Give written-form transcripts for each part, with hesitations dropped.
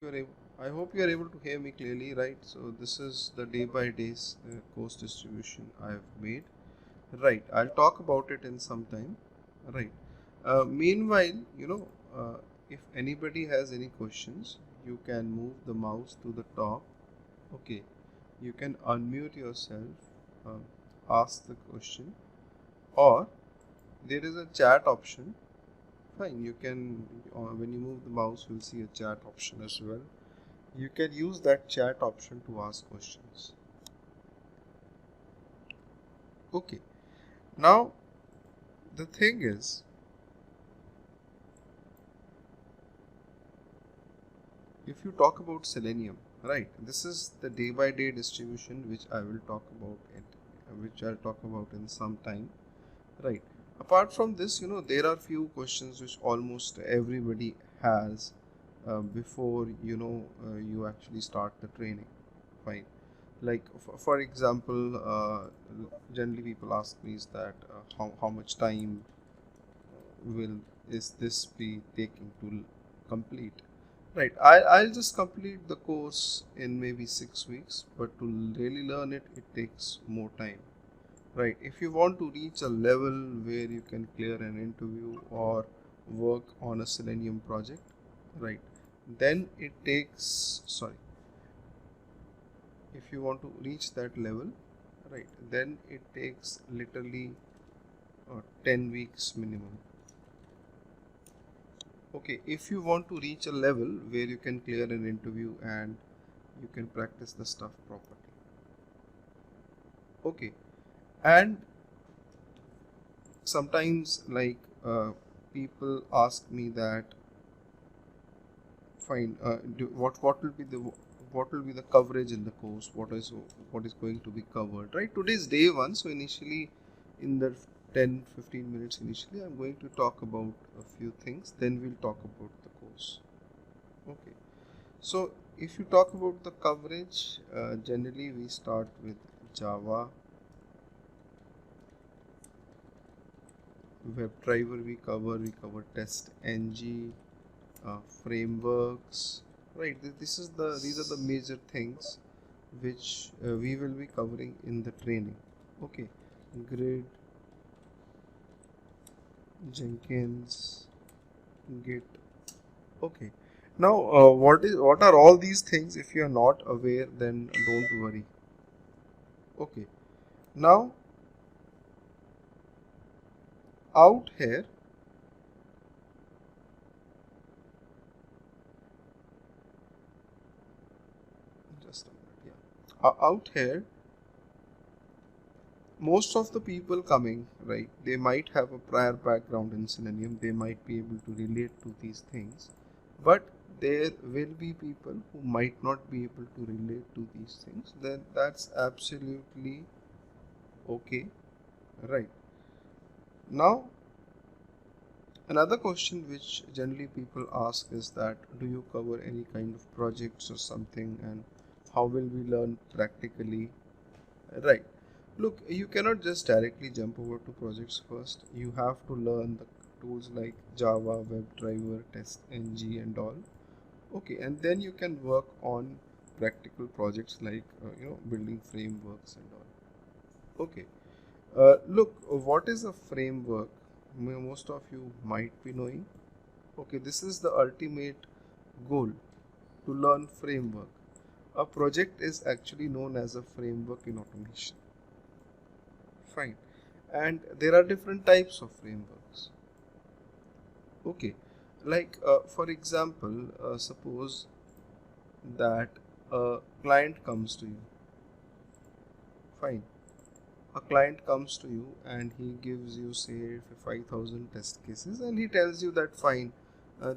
You're able, I hope you are able to hear me clearly, right? So this is the day by days course distribution I have made. Right, I'll talk about it in some time. Right. Meanwhile, if anybody has any questions, you can move the mouse to the top. Okay. You can unmute yourself, ask the question, or there is a chat option. Fine, you can, when you move the mouse, you'll see a chat option as well. You can use that chat option to ask questions. Okay, now the thing is, if you talk about Selenium, right, this is the day by day distribution which I will talk about it, which I'll talk about in some time, right. Apart from this, there are few questions which almost everybody has before you actually start the training. Fine. Like for example, generally people ask me is that how much time will is this be taking to complete, right. I'll just complete the course in maybe 6 weeks, but to really learn it, it takes more time, right. If you want to reach a level where you can clear an interview or work on a Selenium project, right, then it takes, sorry, if you want to reach that level, right, then it takes literally 10 weeks minimum. Okay, if you want to reach a level where you can clear an interview and you can practice the stuff properly. Okay, and sometimes people ask me that, fine, what will be the coverage in the course, what is going to be covered, right. Today is day one, so initially in the 10-15 minutes initially I'm going to talk about a few things, then we'll talk about the course. Okay, so if you talk about the coverage, generally we start with Java, WebDriver we cover test ng, frameworks, right. These are the major things which we will be covering in the training. Okay, Grid, Jenkins, Git. Okay, now what are all these things? If you are not aware, then don't worry. Okay, now out here, just a minute, yeah. Out here, most of the people coming, right, they might have a prior background in Selenium, they might be able to relate to these things, but there will be people who might not be able to relate to these things. Then that's absolutely okay, right. Now, another question which generally people ask is that, do you cover any kind of projects or something, and how will we learn practically? Right. Look, you cannot just directly jump over to projects first. You have to learn the tools like Java, WebDriver, TestNG, and all. Okay, and then you can work on practical projects like building frameworks and all. Okay. Look, what is a framework? Most of you might be knowing. Okay, this is the ultimate goal, to learn framework. A project is actually known as a framework in automation. Fine. And there are different types of frameworks. Okay. Like, for example, suppose that a client comes to you. Fine. A client comes to you and he gives you, say, 5,000 test cases, and he tells you that, fine,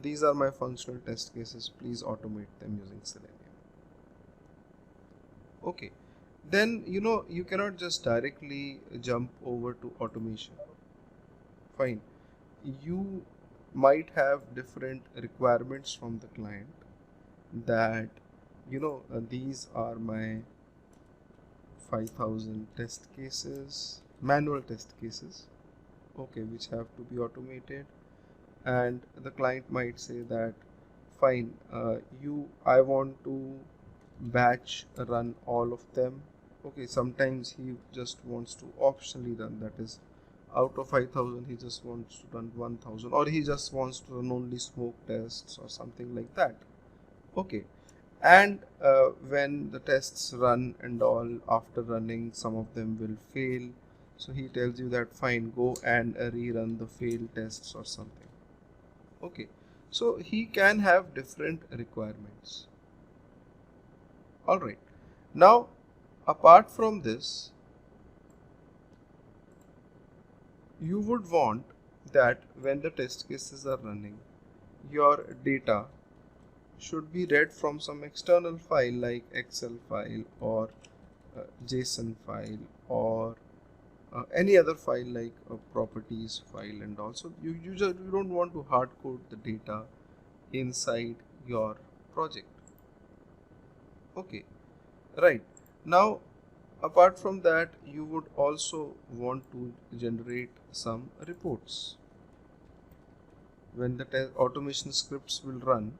these are my functional test cases, please automate them using Selenium. Okay. Then, you cannot just directly jump over to automation. Fine, you might have different requirements from the client, that these are my 5,000 test cases, manual test cases, okay, which have to be automated. And the client might say that fine, I want to batch run all of them. Okay, sometimes he just wants to optionally run, that is out of 5000 he just wants to run 1000, or he just wants to run only smoke tests or something like that. Okay, and when the tests run and all, after running some of them will fail, so he tells you that fine, go and rerun the failed tests or something. Okay, so he can have different requirements. All right, now apart from this, you would want that when the test cases are running, your data should be read from some external file like Excel file or JSON file or any other file like a properties file. And also you don't want to hard code the data inside your project. Okay, right. Now apart from that, you would also want to generate some reports. When the automation scripts will run,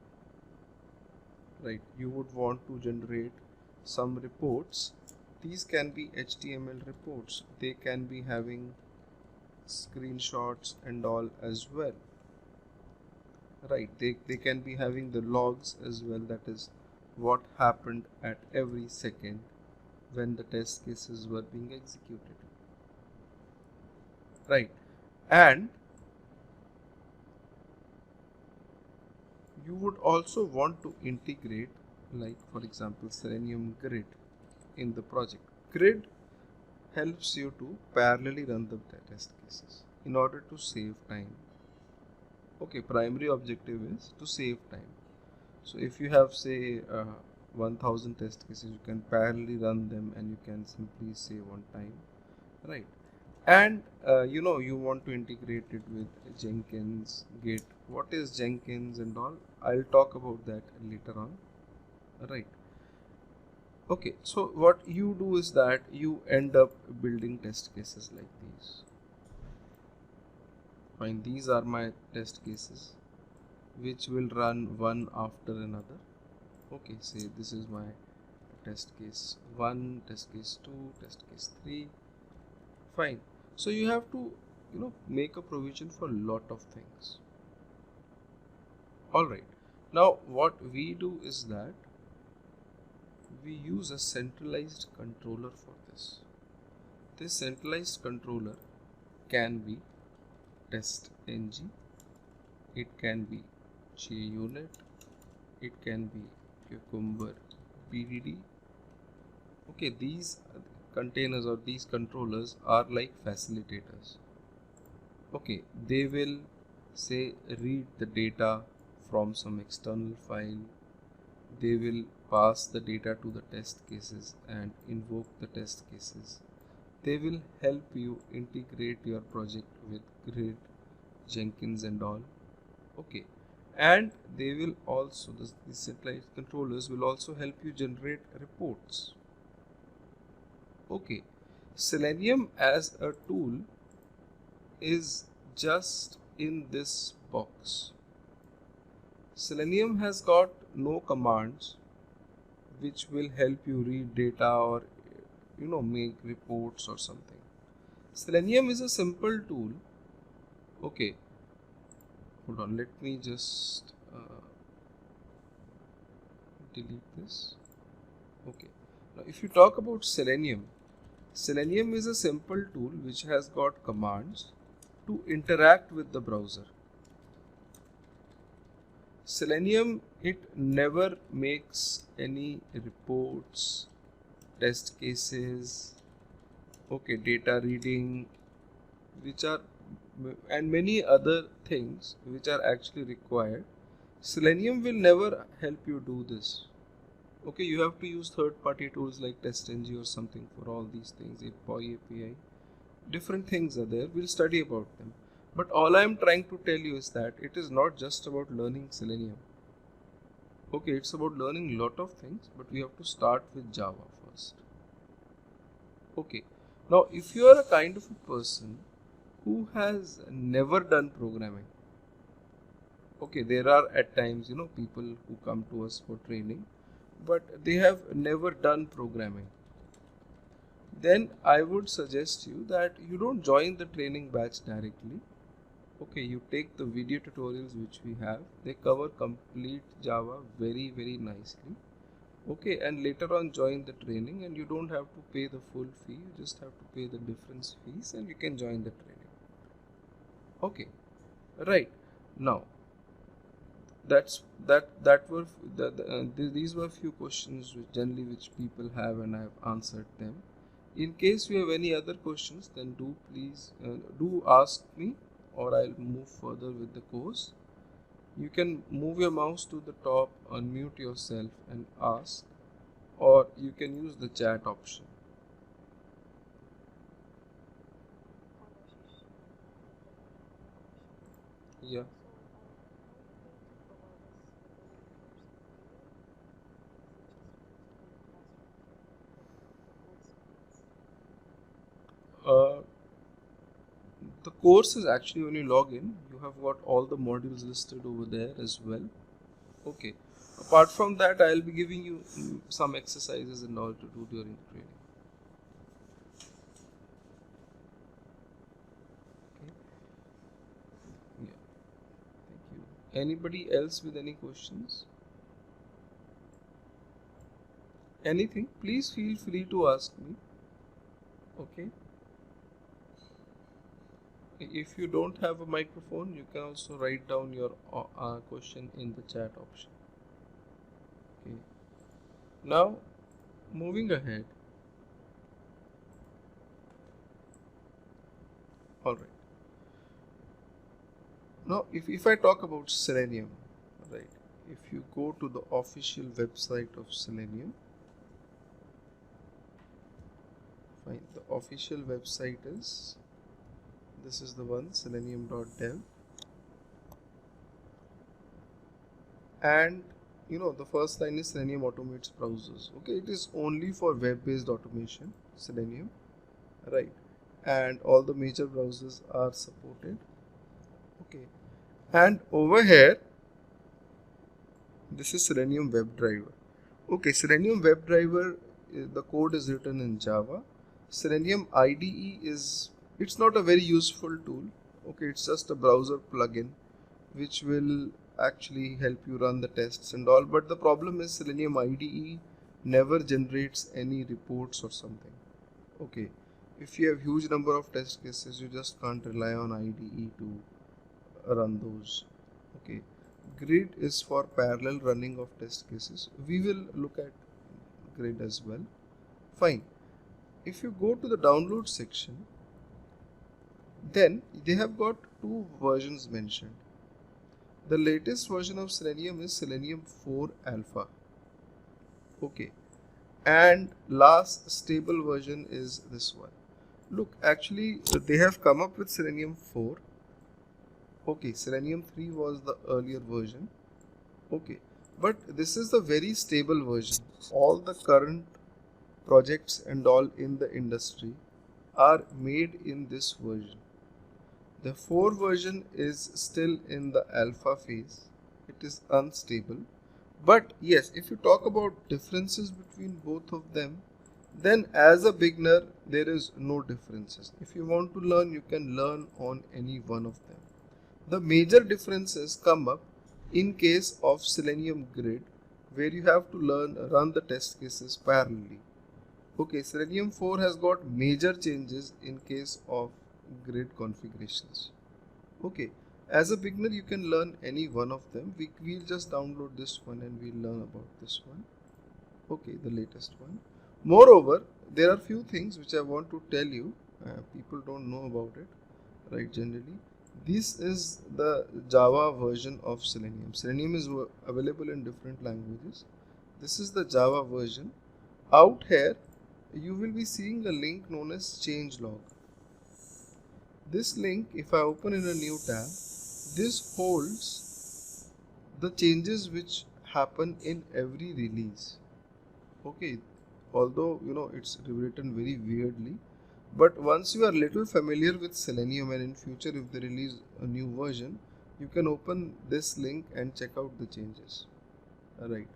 right, you would want to generate some reports. These can be HTML reports, they can be having screenshots and all as well, right. They can be having the logs as well, that is what happened at every second when the test cases were being executed, right. And you would also want to integrate, like for example, Selenium Grid in the project. Grid helps you to parallelly run the test cases in order to save time. Okay, primary objective is to save time. So if you have say 1000 test cases, you can parallelly run them and you can simply save on time, right. And you want to integrate it with Jenkins, Git. What is Jenkins and all, I'll talk about that later on, right. Okay, so what you do is that you end up building test cases like these. Fine, these are my test cases which will run one after another. Okay, say this is my test case 1, test case 2, test case 3. Fine. So you have to make a provision for a lot of things. All right. Now what we do is that we use a centralized controller for this. This centralized controller can be TestNG, it can be JUnit, it can be Cucumber BDD. Okay, these containers or these controllers are like facilitators. Okay, they will say read the data from some external file, they will pass the data to the test cases and invoke the test cases. They will help you integrate your project with Grid, Jenkins and all. Okay, and they will also, the centralized controllers will also help you generate reports. Okay, Selenium as a tool is just in this box. Selenium has got no commands which will help you read data or make reports or something. Selenium is a simple tool. Okay, hold on, let me just delete this. Okay, now if you talk about Selenium, Selenium is a simple tool which has got commands to interact with the browser. Selenium, it never makes any reports, test cases, okay, data reading, which are, and many other things which are actually required. Selenium will never help you do this. Okay, you have to use third-party tools like TestNG or something for all these things, POI API. Different things are there, we'll study about them. But all I am trying to tell you is that it is not just about learning Selenium. Okay, it's about learning a lot of things, but we have to start with Java first. Okay, now if you are a kind of a person who has never done programming, Okay, there are at times, people who come to us for training, but they have never done programming. Then I would suggest you that you don't join the training batch directly. Okay, you take the video tutorials which we have, they cover complete Java very, very nicely. Okay, and later on join the training, and you don't have to pay the full fee, you just have to pay the difference fees and you can join the training. Okay, right. Now that were these were few questions which generally which people have, and I have answered them. In case you have any other questions, then do please do ask me, or I'll move further with the course. You can move your mouse to the top, unmute yourself and ask, or you can use the chat option. Yeah. Uh, the course is actually, when you log in, you have got all the modules listed over there as well. Okay. Apart from that, I'll be giving you some exercises and all to do during training. Okay. Yeah. Thank you. Anybody else with any questions? Anything? Please feel free to ask me. Okay. If you don't have a microphone, you can also write down your question in the chat option. Okay. Now, moving ahead. All right. Now, if I talk about Selenium, right? If you go to the official website of Selenium, fine. The official website is, this is the one, selenium.dev, and the first line is Selenium automates browsers. Okay, it is only for web-based automation, Selenium, right? And all the major browsers are supported. Okay, and over here, this is Selenium WebDriver. Okay, Selenium WebDriver, the code is written in Java. Selenium IDE it's not a very useful tool. Okay, it's just a browser plugin which will actually help you run the tests and all. But the problem is Selenium IDE never generates any reports or something. Okay, if you have huge number of test cases, you just can't rely on IDE to run those. Okay, Grid is for parallel running of test cases. We will look at Grid as well. Fine. If you go to the download section, then they have got two versions mentioned. The latest version of Selenium is Selenium 4 Alpha. Okay, and last stable version is this one. Look, actually they have come up with Selenium 4. Okay, Selenium 3 was the earlier version. Okay, but this is the very stable version. All the current projects and all in the industry are made in this version. The 4 version is still in the alpha phase. It is unstable. But yes, if you talk about differences between both of them, then as a beginner, there is no differences. If you want to learn, you can learn on any one of them. The major differences come up in case of Selenium Grid, where you have to run the test cases parallelly. Okay, Selenium 4 has got major changes in case of grid configurations. Okay, as a beginner, you can learn any one of them. We'll just download this one and we'll learn about this one. Okay, the latest one. Moreover, there are few things which I want to tell you. People don't know about it, right? Generally, this is the Java version of Selenium. Selenium is available in different languages. This is the Java version. Out here, you will be seeing a link known as changelog. This link, if I open in a new tab, this holds the changes which happen in every release. Okay, although it's written very weirdly, but once you are little familiar with Selenium, and in future if they release a new version, you can open this link and check out the changes. Alright,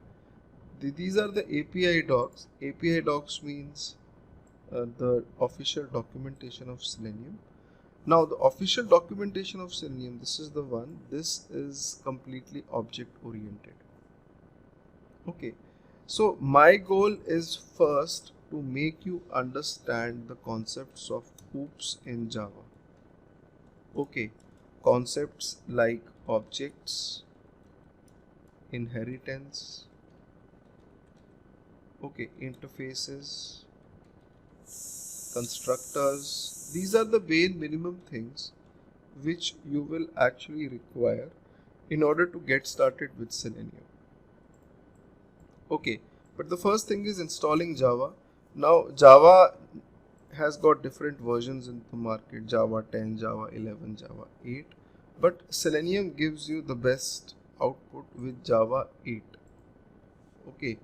these are the API docs. API docs means the official documentation of Selenium. Now the official documentation of Selenium, this is the one. This is completely object oriented. Okay, so my goal is first to make you understand the concepts of OOPs in Java. Okay, concepts like objects, inheritance, okay, interfaces, constructors. These are the bare minimum things which you will actually require in order to get started with Selenium. Okay, but the first thing is installing Java. Now Java has got different versions in the market, Java 10, Java 11, Java 8, but Selenium gives you the best output with Java 8. Okay,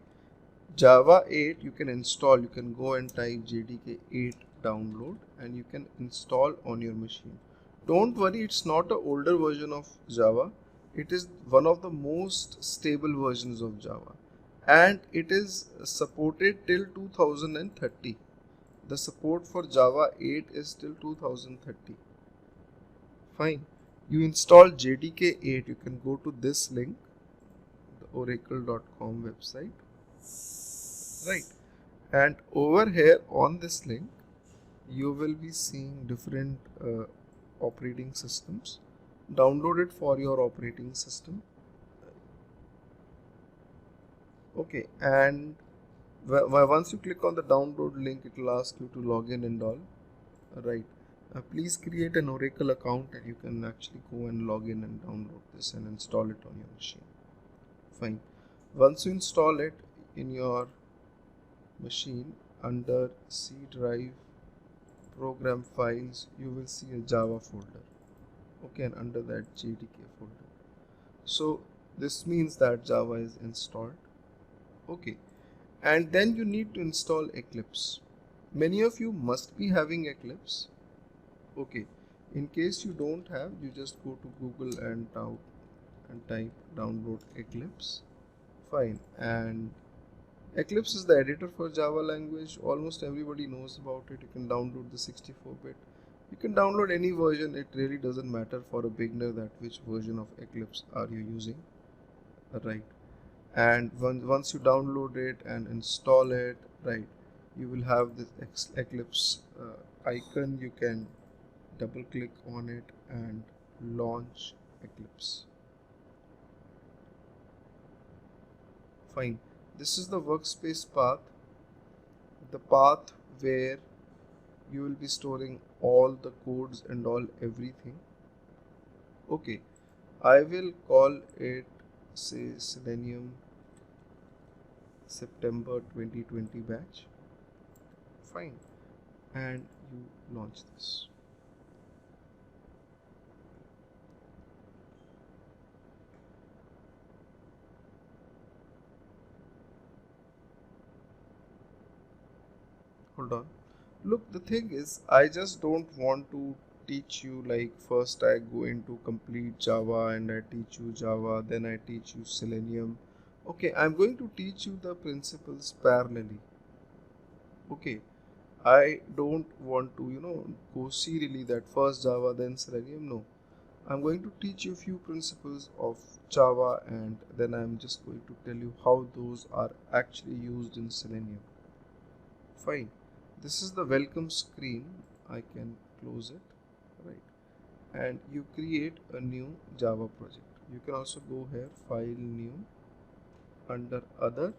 Java 8 you can install, you can go and type JDK 8 download and you can install on your machine. Don't worry, it's not an older version of Java, it is one of the most stable versions of Java and it is supported till 2030. The support for Java 8 is till 2030. Fine. You install JDK 8, you can go to this link, the oracle.com website. Right. And over here on this link, you will be seeing different operating systems. Download it for your operating system. Okay. And once you click on the download link, it will ask you to log in and all. Right. Please create an Oracle account and you can actually go and log in and download this and install it on your machine. Fine. Once you install it in your machine, under C drive program files, you will see a Java folder. Okay, and under that JDK folder. So this means that Java is installed. Okay, and then you need to install Eclipse. Many of you must be having Eclipse. Okay, in case you don't have, you just go to Google and type download Eclipse. Fine, and Eclipse is the editor for Java language. Almost everybody knows about it. You can download the 64-bit. You can download any version. It really doesn't matter for a beginner that which version of Eclipse are you using. Right. And once you download it and install it, right, you will have this Eclipse icon. You can double click on it and launch Eclipse. Fine. This is the workspace path, the path where you will be storing all the codes and all everything. Okay, I will call it, say, Selenium September 2020 batch. Fine, and you launch this. Hold on. Look, the thing is, I just don't want to teach you like first I go into complete Java and I teach you Java, then I teach you Selenium. Okay, I'm going to teach you the principles parallelly. Okay, I don't want to, go serially that first Java, then Selenium. No, I'm going to teach you a few principles of Java and then I'm just going to tell you how those are actually used in Selenium. Fine. This is the welcome screen. I can close it, right? And you create a new Java project. You can also go here, file new, under other,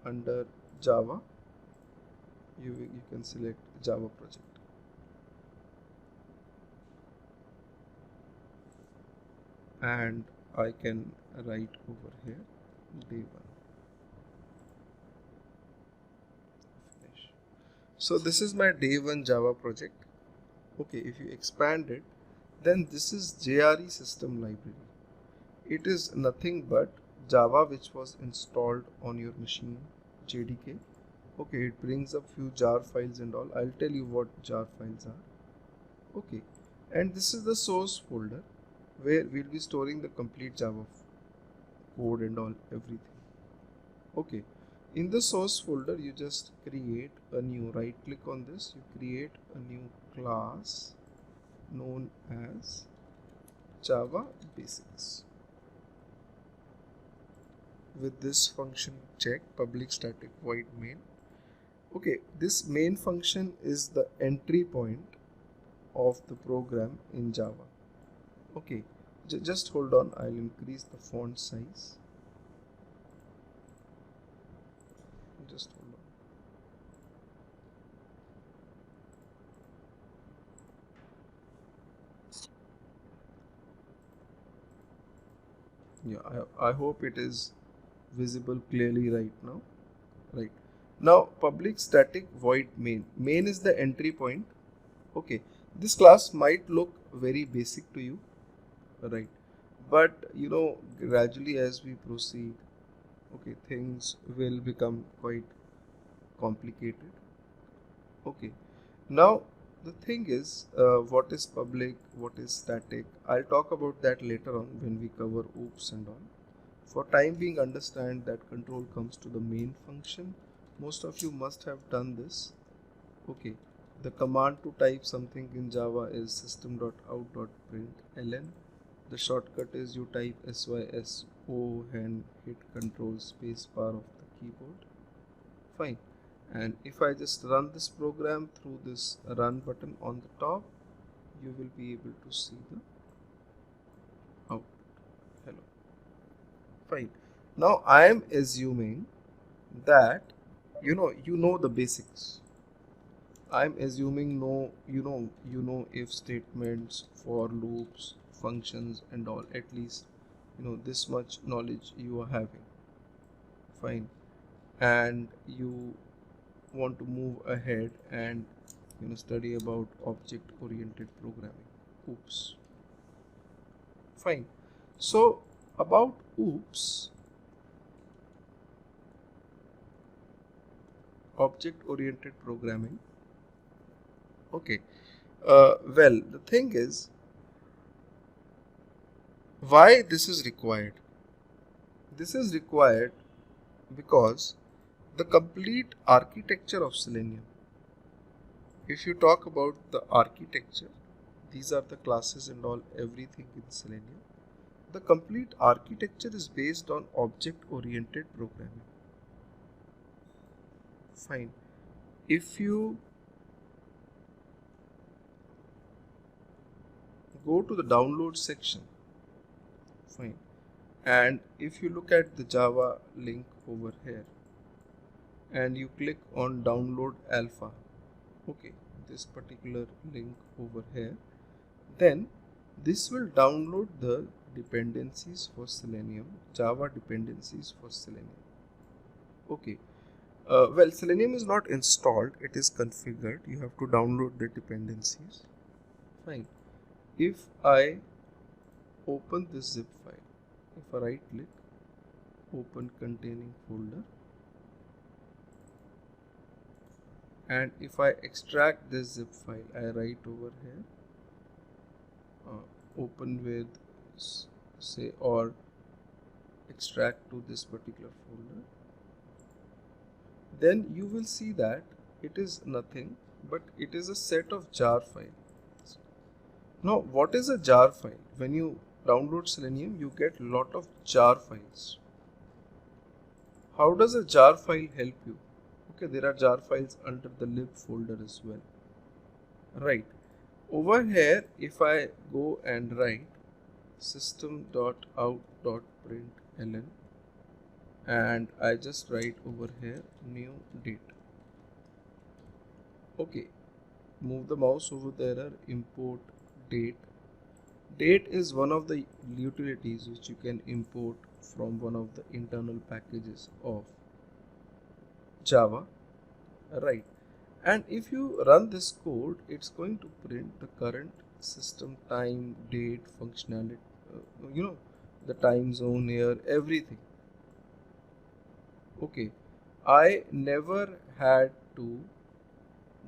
under Java, you can select Java project. And I can write over here day 1. So this is my day 1 Java project. Okay, if you expand it, then this is JRE system library. It is nothing but Java which was installed on your machine, JDK. Okay, it brings up few jar files and all. I'll tell you what jar files are. Okay, and this is the source folder where we'll be storing the complete Java code and all everything. Okay, in the source folder you just create a new, right click on this, you create a new class known as Java Basics. With this function check public static void main. Okay, this main function is the entry point of the program in Java. Okay, just hold on, I'll increase the font size. Just hold on. Yeah, I hope it is visible clearly right now. Right. Now public static void main. Main is the entry point. Okay. This class might look very basic to you, right? But gradually as we proceed, okay, things will become quite complicated. Okay. Now the thing is, what is public, what is static? I'll talk about that later on when we cover OOPS and all. For time being, understand that control comes to the main function. Most of you must have done this. Okay, the command to type something in Java is system.out.println. The shortcut is you type syso and hit control space bar of the keyboard. Fine. And if I just run this program through this run button on the top, you will be able to see the output. Hello. Fine. Now I am assuming that you know the basics. I'm assuming if statements, for loops, functions and all, at least this much knowledge you are having. Fine. And you want to move ahead and study about object oriented programming. Oops. Fine. So about OOPS, object oriented programming. Okay. Well, the thing is, why this is required? This is required because the complete architecture of Selenium. If you talk about the architecture, these are the classes and all, everything in Selenium. The complete architecture is based on object oriented programming. Fine. If you go to the download section, fine, and if you look at the Java link over here and you click on download alpha, okay, this particular link over here, then this will download the dependencies for Selenium, Java dependencies for Selenium. Okay. Well, Selenium is not installed, it is configured. You have to download the dependencies. Fine. If I open this zip file, if I right click, open containing folder, and if I extract this zip file, I write over here, open with say, or extract to this particular folder, then you will see that it is nothing but it is a set of jar files. Now what is a jar file? When you download Selenium, you get lot of jar files. How does a jar file help you? Okay, there are jar files under the lib folder as well. Right. Over here, if I go and write system.out.println and I just write over here new date. Okay, move the mouse over there, import date. Date is one of the utilities which you can import from one of the internal packages of Java, right? And if you run this code, it's going to print the current system time, date, functionality, the time zone here, everything. Okay, I never had to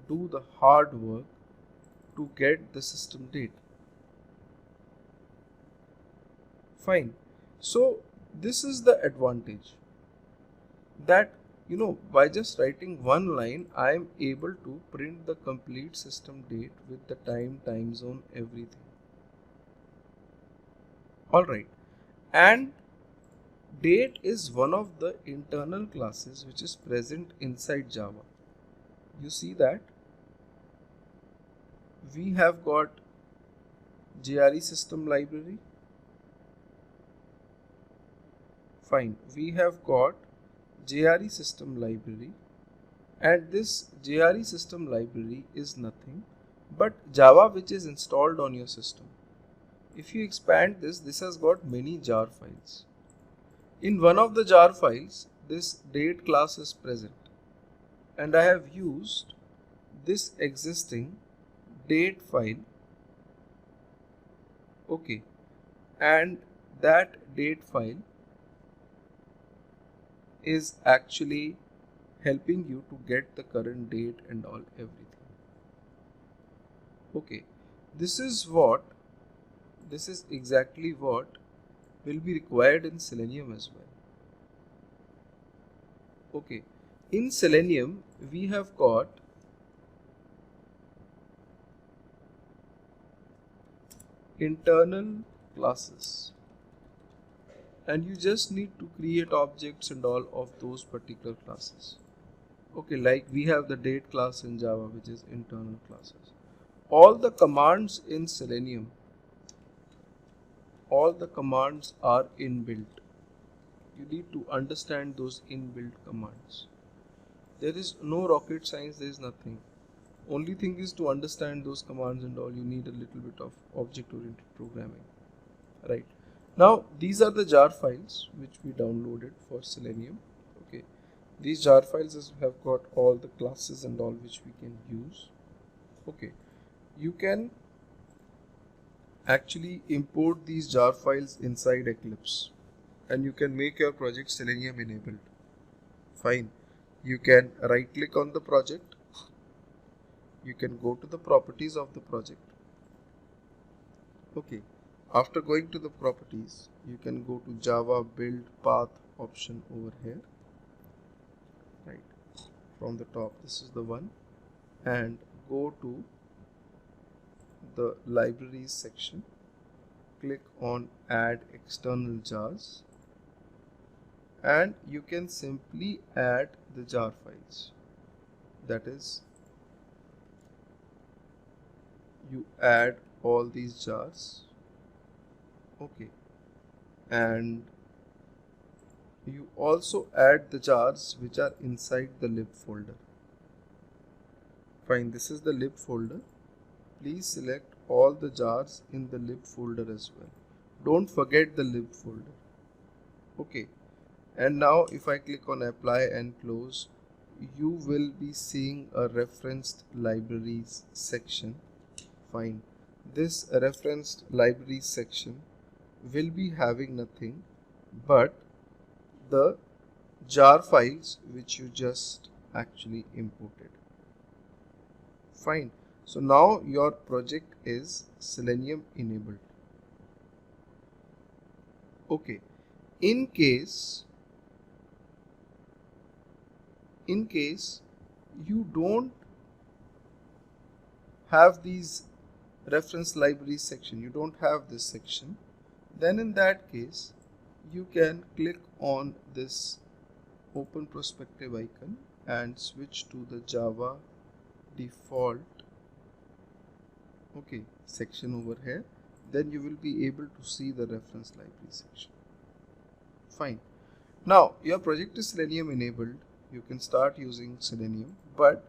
do the hard work to get the system date. Fine. So this is the advantage, that by just writing one line I am able to print the complete system date with the time zone, everything. All right. And date is one of the internal classes which is present inside Java. You see that we have got JRE system library. Fine. We have got JRE system library, and this JRE system library is nothing but Java which is installed on your system. If you expand this, this has got many jar files. In one of the jar files, this date class is present, and I have used this existing date file. Okay, and that date file is actually helping you to get the current date and all everything. Okay, this is exactly what will be required in Selenium as well. Okay, in Selenium we have got internal classes, and you just need to create objects and all of those particular classes. Okay, like we have the date class in Java which is internal classes. All the commands in Selenium, all the commands are inbuilt. You need to understand those inbuilt commands. There is no rocket science, there is nothing. Only thing is to understand those commands and all. You need a little bit of object-oriented programming. Right. Now these are the jar files which we downloaded for Selenium. Okay. These jar files have got all the classes and all which we can use. Okay. You can actually import these jar files inside Eclipse, and you can make your project Selenium enabled. Fine. You can right click on the project. You can go to the properties of the project. Okay. After going to the properties, you can go to Java build path option over here. Right. From the top, this is the one. And go to the libraries section. Click on add external jars. And you can simply add the jar files. That is, you add all these jars. Okay, and you also add the jars which are inside the lib folder. Fine, this is the lib folder. Please select all the jars in the lib folder as well. Don't forget the lib folder. Okay, and now if I click on apply and close, you will be seeing a referenced libraries section. Fine, this referenced libraries section will be having nothing but the jar files which you just actually imported. Fine. So now your project is Selenium enabled. Okay. In case you don't have these reference libraries section, you don't have this section, then in that case you can click on this open perspective icon and switch to the Java default section over here. Then you will be able to see the reference library section. Fine. Now your project is Selenium enabled. You can start using Selenium, but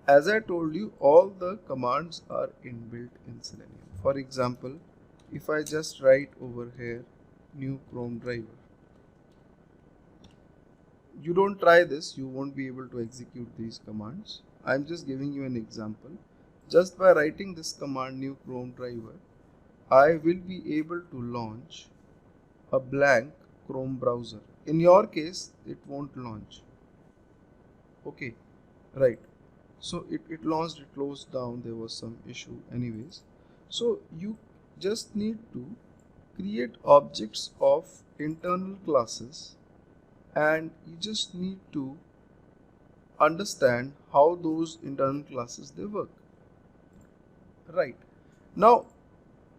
as I told you, all the commands are inbuilt in Selenium. For example, if I just write over here new Chrome driver, you don't try this, you won't be able to execute these commands. I'm just giving you an example. Just by writing this command new Chrome driver, I will be able to launch a blank Chrome browser. In your case, it won't launch. Okay, right. So it launched, it closed down, there was some issue anyways. So you just need to create objects of internal classes, and you just need to understand how those internal classes they work. Right. Now,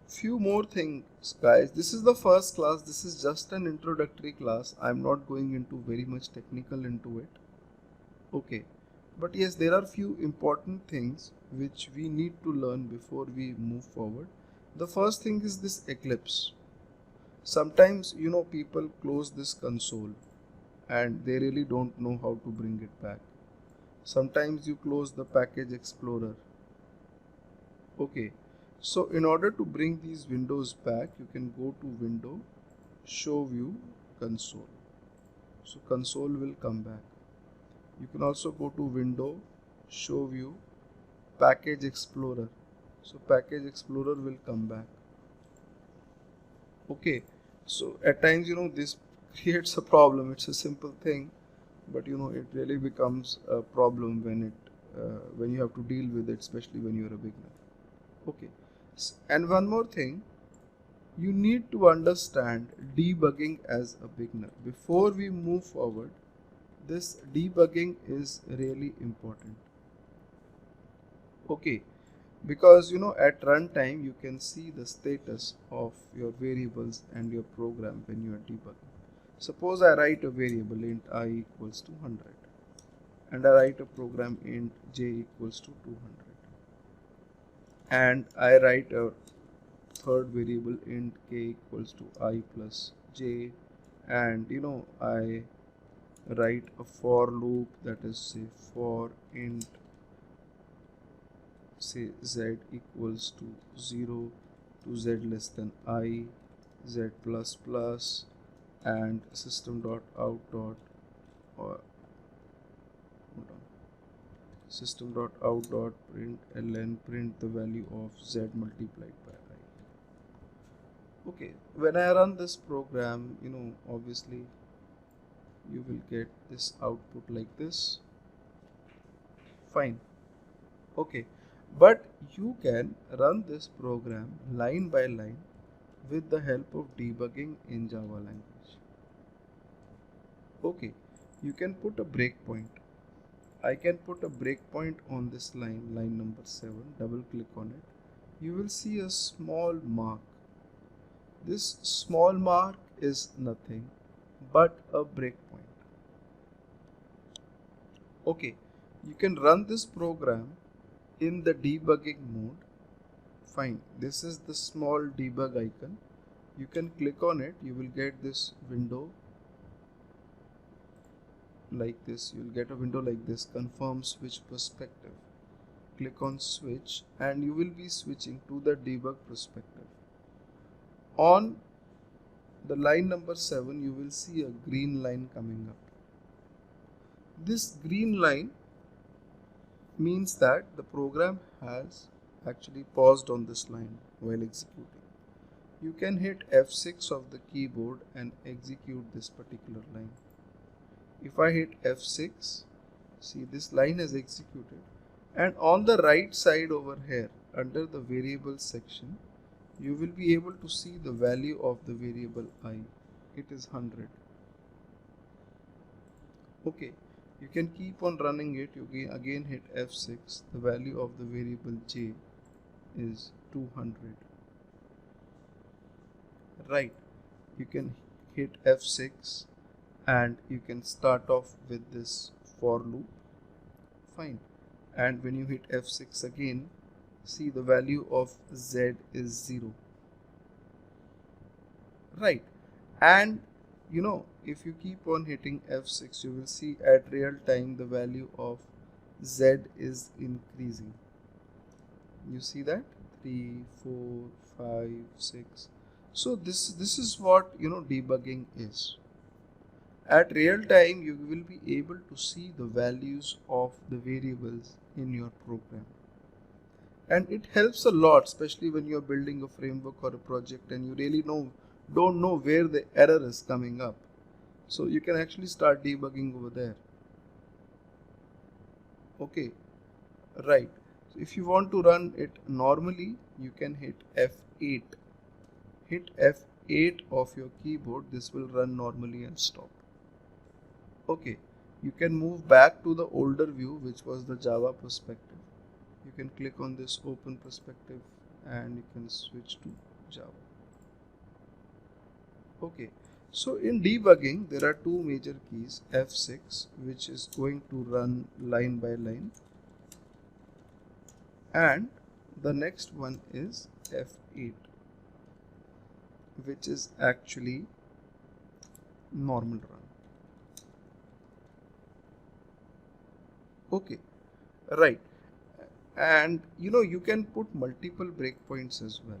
few more things, guys. This is the first class. This is just an introductory class. I'm not going into very much technical into it. Okay. But yes, there are few important things which we need to learn before we move forward. The first thing is this Eclipse. Sometimes, people close this console and they really don't know how to bring it back. Sometimes you close the package explorer. Okay, so in order to bring these windows back, you can go to Window, Show View, Console. So console will come back. You can also go to Window, Show View, Package Explorer. So Package Explorer will come back. Okay, so at times this creates a problem. It's a simple thing, but it really becomes a problem when you have to deal with it, especially when you're a beginner. Okay, and one more thing, you need to understand debugging as a beginner. Before we move forward, this debugging is really important. Okay, because at runtime you can see the status of your variables and your program when you are debugging. Suppose I write a variable int I equals to 100 and I write a program int j equals to 200, and I write a third variable int k equals to I plus j, and I write a for loop that is say for int say z equals to 0 to z less than I, z plus plus, and system dot out dot or hold on, system dot out dot print ln print the value of z multiplied by I. Okay, when I run this program, obviously you will get this output like this. Fine. Okay, but you can run this program line by line with the help of debugging in Java language. Okay, you can put a breakpoint. I can put a breakpoint on this line number 7, double click on it. You will see a small mark. This small mark is nothing but a breakpoint. Okay, you can run this program in the debugging mode. Fine, this is the small debug icon. You can click on it, you will get this window like this. You will get a window like this, confirm switch perspective. Click on switch and you will be switching to the debug perspective. On the line number 7, you will see a green line coming up. This green line means that the program has actually paused on this line while executing. You can hit F6 of the keyboard and execute this particular line. If I hit F6, see this line is executed, and on the right side over here under the variables section, you will be able to see the value of the variable I. It is 100. Okay, you can keep on running it. You can again hit F6. The value of the variable j is 200. Right, you can hit F6 and you can start off with this for loop. Fine, and when you hit F6 again, see the value of z is 0. Right, and if you keep on hitting F6, you will see at real time the value of z is increasing. You see that 3, 4, 5, 6. So this is what debugging is. At real time, you will be able to see the values of the variables in your program. And it helps a lot, especially when you're building a framework or a project and you really don't know where the error is coming up. So you can actually start debugging over there. Okay, right. So if you want to run it normally, you can hit F8. Hit F8 of your keyboard, this will run normally and stop. Okay, you can move back to the older view, which was the Java perspective. You can click on this open perspective and you can switch to Java. Okay, so in debugging there are two major keys, F6 which is going to run line by line, and the next one is F8 which is actually normal run. Okay, right, and you can put multiple breakpoints as well.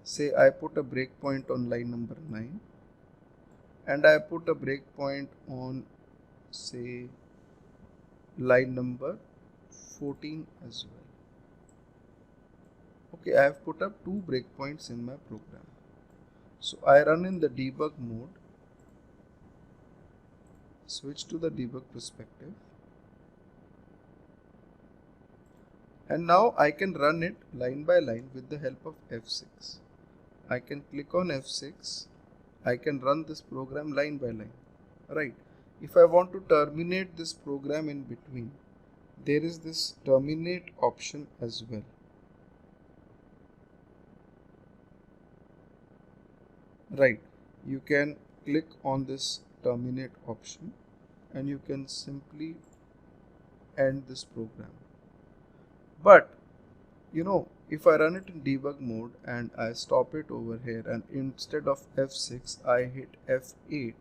Say I put a breakpoint on line number 9 and I put a breakpoint on, say, line number 14 as well. Okay, I have put up two breakpoints in my program. So I run in the debug mode, switch to the debug perspective, and now I can run it line by line with the help of F6. I can click on F6, I can run this program line by line, right? If I want to terminate this program in between, there is this terminate option as well. Right, you can click on this terminate option and you can simply end this program. But if I run it in debug mode and I stop it over here, and instead of F6 I hit F8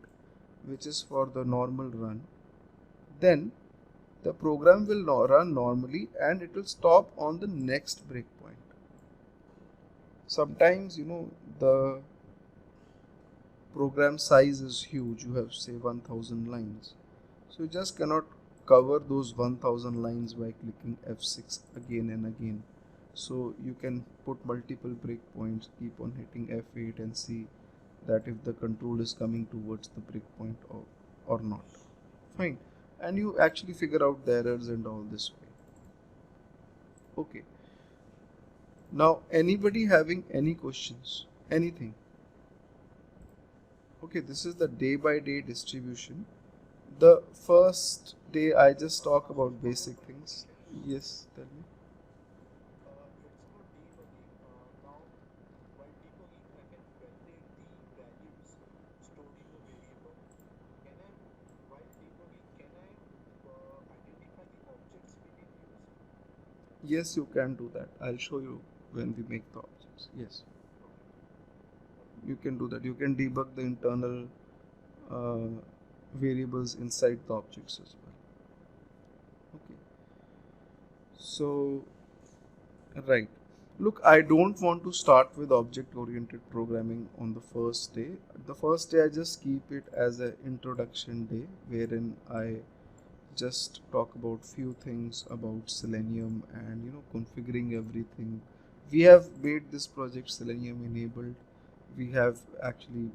which is for the normal run, then the program will run normally and it will stop on the next breakpoint. Sometimes the program size is huge, you have say 1000 lines, so you just cannot cover those 1000 lines by clicking F6 again and again. So you can put multiple breakpoints, keep on hitting F8 and see that if the control is coming towards the breakpoint or not. Fine, and you actually figure out the errors and all this way. Okay, now anybody having any questions, anything? Okay, this is the day by day distribution. The first day I just talk about basic things. Yes, tell me. Yes, you can do that. I'll show you when we make the objects. Yes, you can do that. You can debug the internal variables inside the objects as well. Okay, so right. Look, I don't want to start with object-oriented programming on the first day. The first day I just keep it as an introduction day wherein I just talk about few things about Selenium and configuring everything. We have made this project Selenium enabled. We have actually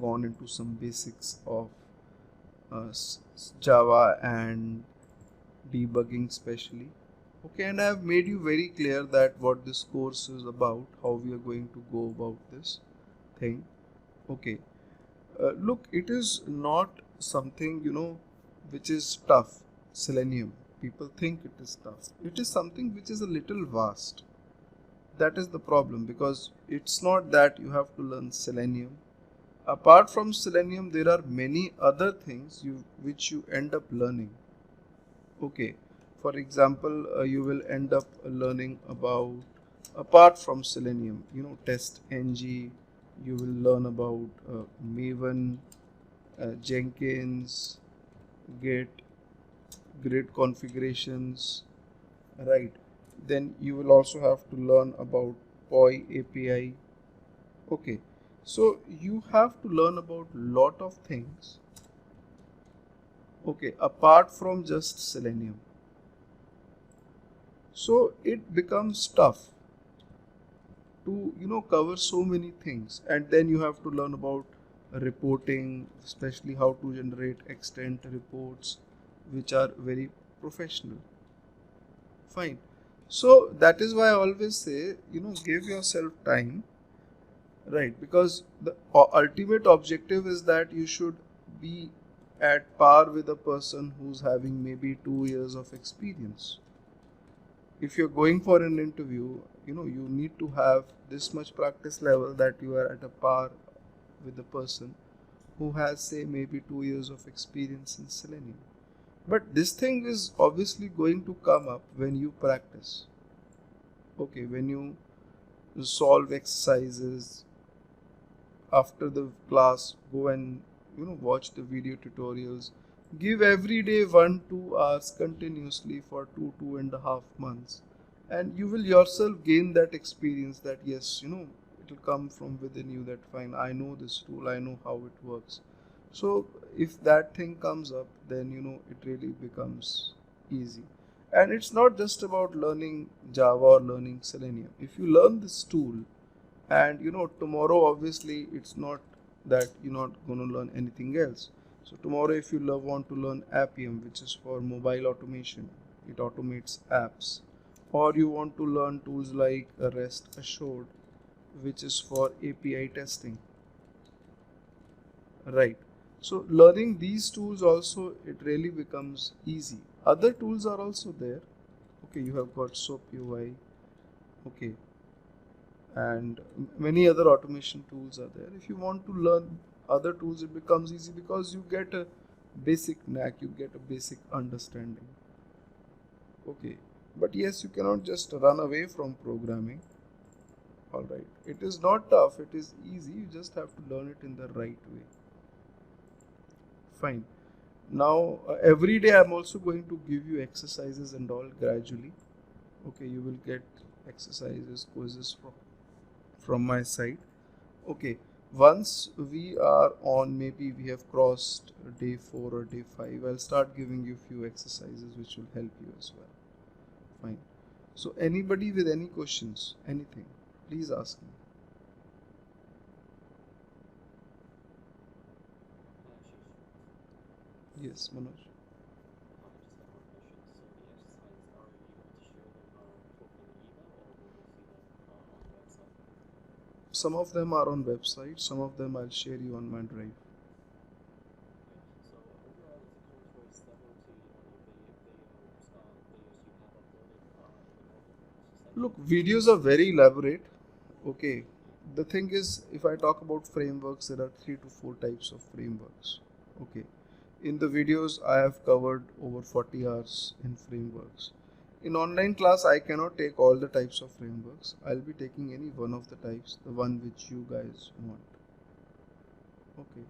gone into some basics of Java and debugging especially. Okay, and I have made you very clear that what this course is about, how we are going to go about this thing. Okay, look, it is not something which is tough. Selenium, people think it is tough. It is something which is a little vast. That is the problem, because it's not that you have to learn Selenium. Apart from Selenium, there are many other things which you end up learning. Okay, for example, you will end up learning about, apart from Selenium, TestNG, you will learn about Maven, Jenkins, Git, grid configurations, right? Then you will also have to learn about POI API. Okay, so you have to learn about lot of things, okay, apart from just Selenium. So it becomes tough to cover so many things, and then you have to learn about reporting, especially how to generate extent reports which are very professional. Fine, so that is why I always say give yourself time, Right, because the ultimate objective is that you should be at par with a person who's having maybe 2 years of experience. If you're going for an interview, you need to have this much practice level that you are at a par with the person who has, say, maybe 2 years of experience in Selenium. But this thing is obviously going to come up when you practice. Okay, when you solve exercises after the class, go and watch the video tutorials. Give every day 1-2 hours continuously for 2.5 months, and you will yourself gain that experience that yes, it will come from within you that fine, I know this tool, I know how it works. So if that thing comes up, then it really becomes easy. And it's not just about learning Java or learning Selenium. If you learn this tool, and tomorrow obviously it's not that you're not going to learn anything else. So tomorrow if you want to learn Appium, which is for mobile automation, it automates apps, or you want to learn tools like REST Assured, which is for API testing, right? So learning these tools also, it really becomes easy. Other tools are also there. Okay, you have got SOAP UI. Okay, and many other automation tools are there. If you want to learn other tools, it becomes easy because you get a basic knack, you get a basic understanding. Okay, but yes, you cannot just run away from programming. All right, it is not tough, it is easy, you just have to learn it in the right way. Fine. Now every day I'm also going to give you exercises and all gradually. Okay, you will get exercises, quizzes from my side. Okay, once we are on, maybe we have crossed day 4 or day 5, I'll start giving you few exercises which will help you as well. Fine. So anybody with any questions, anything, please ask me. Yes, Manoj. Some of them are on website, some of them I'll share you on my drive. Look, videos are very elaborate. Okay, the thing is, if I talk about frameworks, there are 3 to 4 types of frameworks. Okay, in the videos I have covered over 40 hours in frameworks. In online class, I cannot take all the types of frameworks. I'll be taking any one of the types, the one which you guys want. Okay,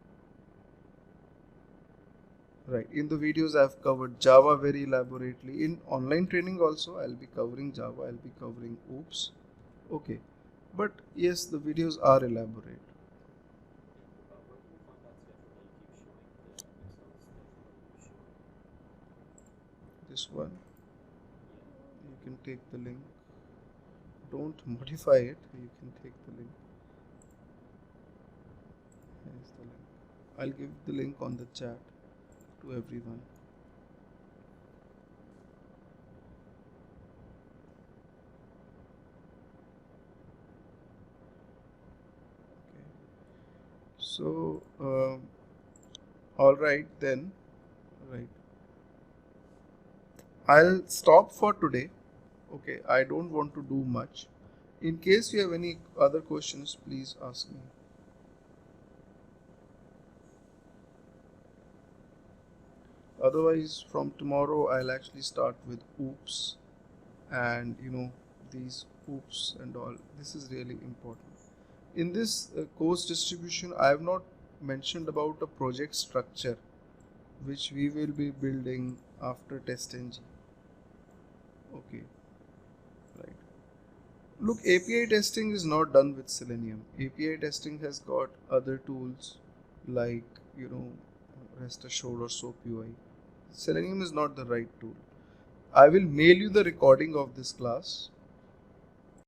right. In the videos, I've covered Java very elaborately. In online training also, I'll be covering Java. I'll be covering OOPS. Okay, but yes, the videos are elaborate. This one, you can take the link. Don't modify it. You can take the link. Here is the link. I'll give the link on the chat to everyone. Okay. So, all right then. Right. I'll stop for today. Okay. I don't want to do much. In case you have any other questions, please ask me. Otherwise, from tomorrow, I'll actually start with OOPS, and these OOPS and all. This is really important. In this course distribution, I have not mentioned about a project structure which we will be building after TestNG. Okay, right. Look, API testing is not done with Selenium. API testing has got other tools like, REST Assured or SOAP UI. Selenium is not the right tool. I will mail you the recording of this class.